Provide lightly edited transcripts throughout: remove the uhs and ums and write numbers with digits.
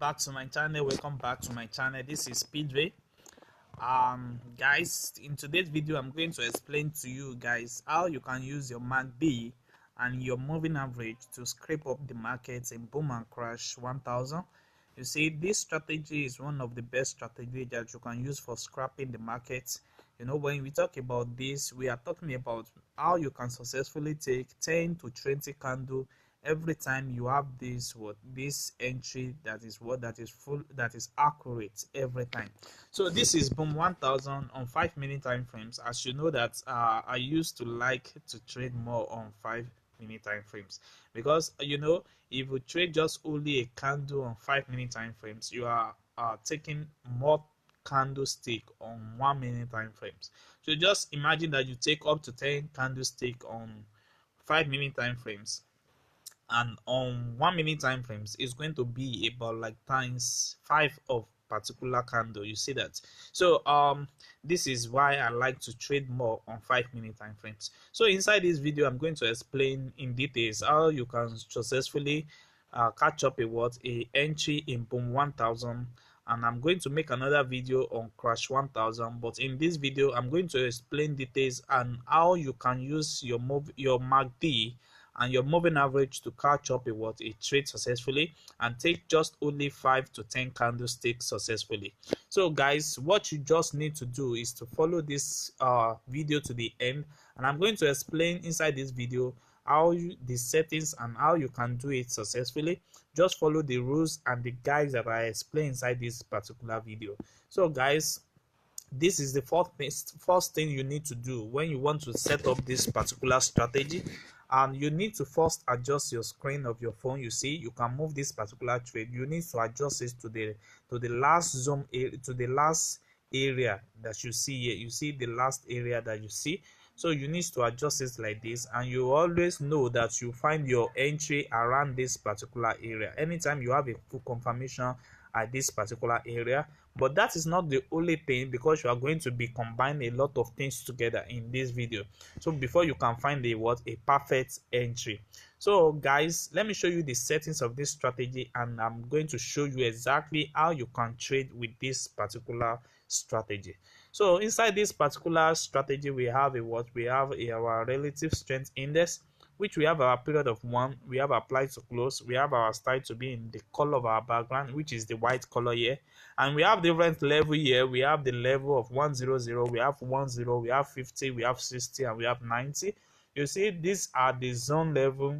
back to my channel. Welcome back to my channel. This is Speedway. Guys, in today's video I'm going to explain to you guys how you can use your MACD and your moving average to scrape up the markets in boom and crash 1000. You see, this strategy is one of the best strategies that you can use for scrapping the markets. You know, when we talk about this, we are talking about how you can successfully take 10 to 20 candle every time you have this entry that is full, that is accurate every time. So this is boom 1000 on 5-minute time frames. As you know that I used to like to trade more on 5-minute time frames, because you know, if you trade just only a candle on 5-minute time frames, you are taking more candlestick on 1-minute time frames. So just imagine that you take up to 10 candlestick on 5-minute time frames, and on 1-minute time frames is going to be about like times 5 of particular candle. You see that? So this is why I like to trade more on 5-minute time frames. So inside this video I'm going to explain in details how you can successfully catch up a entry in boom 1000, and I'm going to make another video on crash 1000. But in this video I'm going to explain details and how you can use your MACD and your moving average to catch up a trade successfully and take just only 5 to 10 candlesticks successfully. So guys, what you just need to do is to follow this video to the end, and I'm going to explain inside this video the settings and how you can do it successfully. Just follow the rules and the guides that I explain inside this particular video. So guys, this is the first thing you need to do when you want to set up this particular strategy. And you need to first adjust your screen of your phone. You see, you can move this particular trade. You need to adjust it to the last zoom, to the last area that you see here. You see the last area that you see. So you need to adjust it like this, and you always know that you find your entry around this particular area anytime you have a full confirmation at this particular area. But that is not the only thing, because you are going to be combining a lot of things together in this video, so before you can find a perfect entry. So guys, let me show you the settings of this strategy, and I'm going to show you exactly how you can trade with this particular strategy. So inside this particular strategy we have our relative strength index, which we have our period of 1, we have applied to close, we have our style to be in the color of our background, which is the white color here, and we have different level here. We have the level of 100, we have 10, we have 50, we have 60, and we have 90. You see, these are the zone level,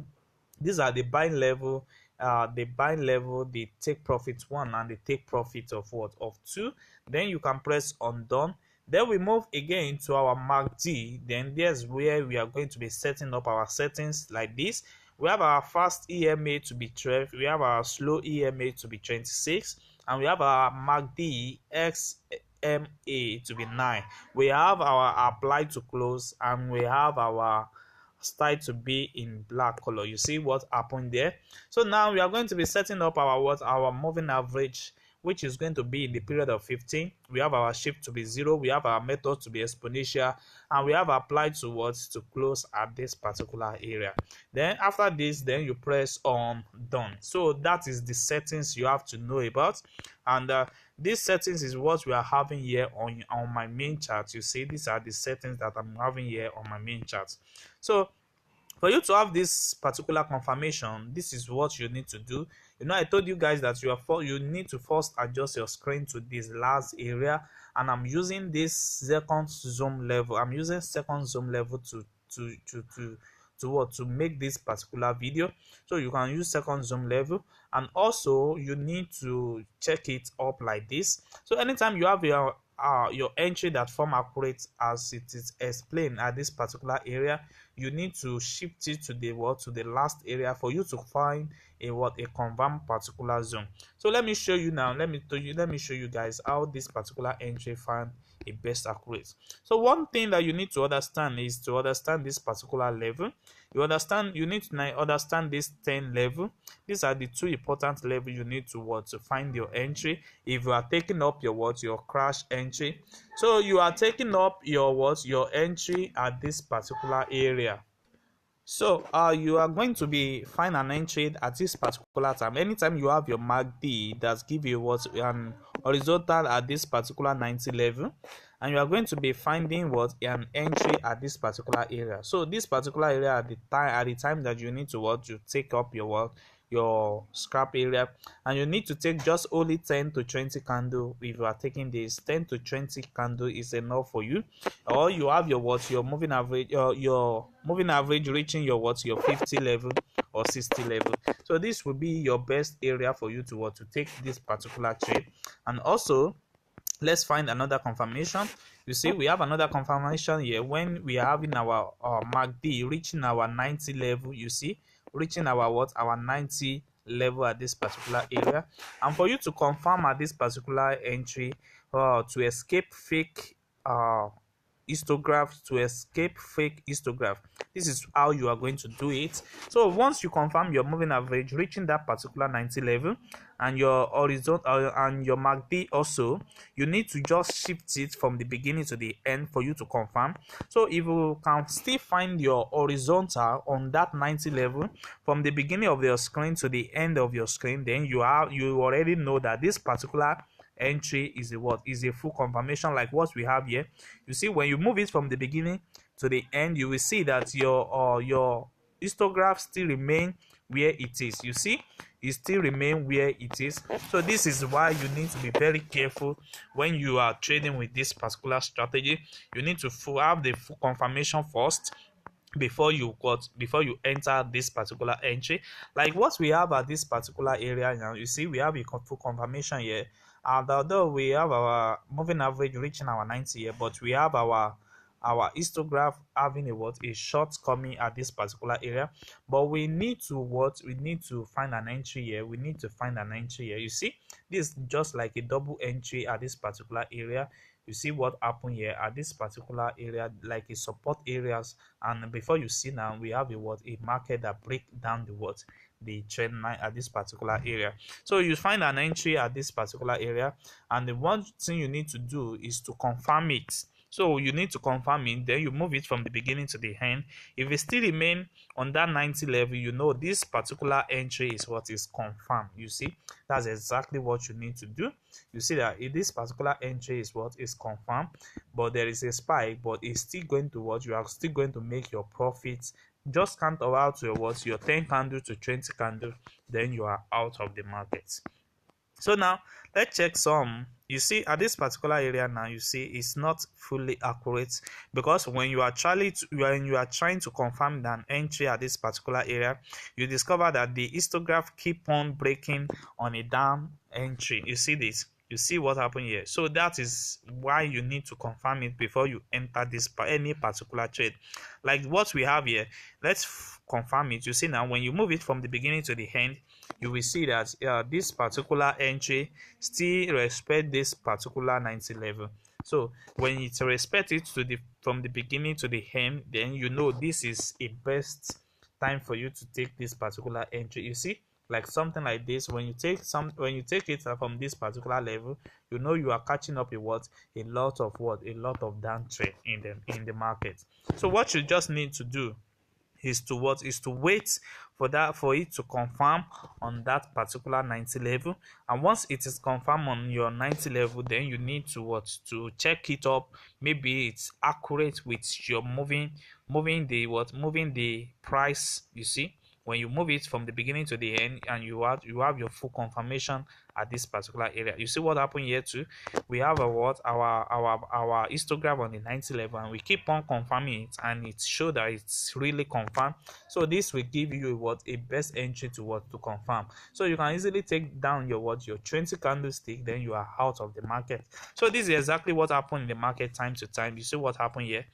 these are the buying level, the take profit 1 and the take profit of 2. Then you can press on done. Then we move again to our MACD. Then there's where we are going to be setting up our settings like this. We have our fast EMA to be 12, we have our slow EMA to be 26, and we have our MACD XMA to be 9. We have our apply to close, and we have our style to be in black color. You see what happened there? So now we are going to be setting up our moving average, which is going to be in the period of 15. We have our shift to be 0, we have our method to be exponential, and we have applied to close at this particular area. Then after this, then you press on done. So that is the settings you have to know about, and these settings is what we are having here on my main chart. You see, these are the settings that I'm having here on my main chart. So for you to have this particular confirmation, this is what you need to do. You know, I told you guys that you need to first adjust your screen to this last area, and I'm using this second zoom level. I'm using second zoom level to make this particular video. So you can use second zoom level, and also you need to check it up like this. So anytime you have your entry that form accurate as it is explained at this particular area, you need to shift it to the last area for you to find a confirm particular zone. So let me show you now. Let me show you guys how this particular entry find a best accurate. So one thing that you need to understand is to understand this particular level. You need to understand this 10 level. These are the 2 important levels you need to find your entry. If you are taking up your crash entry, so you are taking up your entry at this particular area. So you are going to be find an entry at this particular time. Anytime you have your MACD that give you what an horizontal at this particular 90 level, and you are going to be finding what an entry at this particular area. So this particular area at the time that you need to what to take up your work, your scrap area, and you need to take just only 10 to 20 candle. If you are taking this 10 to 20 candle is enough for you, or you have your what your moving average, your moving average reaching your what your 50 level or 60 level. So this will be your best area for you to what to take this particular trade. And also, let's find another confirmation. You see, we have another confirmation here when we are having our MACD reaching our 90 level. You see, reaching our what our 90 level at this particular area. And for you to confirm at this particular entry, to escape fake histograph, to escape fake histograph, this is how you are going to do it. So once you confirm your moving average reaching that particular 90 level, and your horizontal and your MACD also, you need to just shift it from the beginning to the end for you to confirm. So if you can still find your horizontal on that 90 level from the beginning of your screen to the end of your screen, then you already know that this particular entry is a what is a full confirmation, like what we have here. You see, when you move it from the beginning to the end, you will see that your histograph still remain where it is. You see, it still remain where it is. So this is why you need to be very careful when you are trading with this particular strategy. You need to have the full confirmation first before you enter this particular entry, like what we have at this particular area. Now you see we have a full confirmation here, and although we have our moving average reaching our 90 here, but we have our histograph having a shortcoming at this particular area. But we need to find an entry here. We need to find an entry here. You see, this is just like a double entry at this particular area. You see what happened here at this particular area, like a support areas. And before you see, now we have a market that break down the trend line at this particular area. So you find an entry at this particular area, and the one thing you need to do is to confirm it. So you need to confirm it, then you move it from the beginning to the end. If it still remain on that 90 level, you know this particular entry is what is confirmed. You see, that's exactly what you need to do. You see that if this particular entry is what is confirmed, but there is a spike, but it's still going to what you are still going to make your profits. Just count out your 10 candle to 20 candle, then you are out of the market. So now let's check some. You see at this particular area now, you see it's not fully accurate, because when you are trying to confirm an entry at this particular area, you discover that the histograph keep on breaking on a down entry. You see this, you see what happened here. So that is why you need to confirm it before you enter any particular trade, like what we have here. Let's confirm it. You see now when you move it from the beginning to the end, you will see that this particular entry still respect this particular 90 level. So when it respect it from the beginning to the end, then you know this is a best time for you to take this particular entry. You see, like something like this, when you take it from this particular level, you know you are catching up a lot of down trade in the market. So what you just need to do is to wait for it to confirm on that particular 90 level. And once it is confirmed on your 90 level, then you need to check it up. Maybe it's accurate with your moving the price. You see, when you move it from the beginning to the end, and you have your full confirmation at this particular area. You see what happened here too. We have our histogram on the 90 level, and we keep on confirming it, and it shows that it's really confirmed. So this will give you a best entry to confirm. So you can easily take down your 20 candlestick, then you are out of the market. So this is exactly what happened in the market time to time. You see what happened here.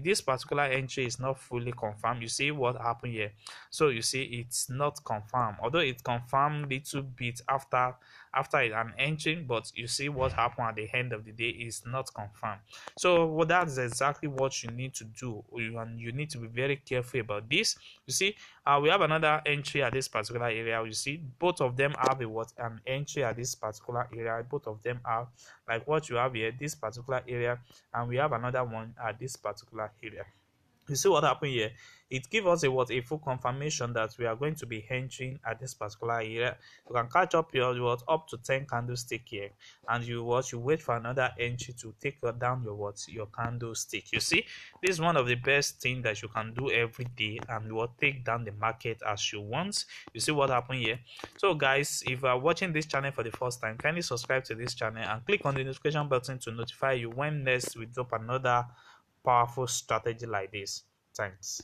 This particular entry is not fully confirmed. You see what happened here. So you see it's not confirmed, although it confirmed little bit after an entry, but you see what happened at the end of the day is not confirmed. So that's exactly what you need to do. You need to be very careful about this. You see, we have another entry at this particular area. You see, both of them have an entry at this particular area. Both of them are like what you have here, this particular area, and we have another one at this particular area. You see what happened here? It gives us a full confirmation that we are going to be entering at this particular area. You can catch up your up to 10 candlestick here, and you wait for another entry to take down your candlestick. You see, this is one of the best things that you can do every day, and will take down the market as you want. You see what happened here? So guys, if you are watching this channel for the first time, kindly subscribe to this channel and click on the notification button to notify you when next we drop another powerful strategy like this. Thanks.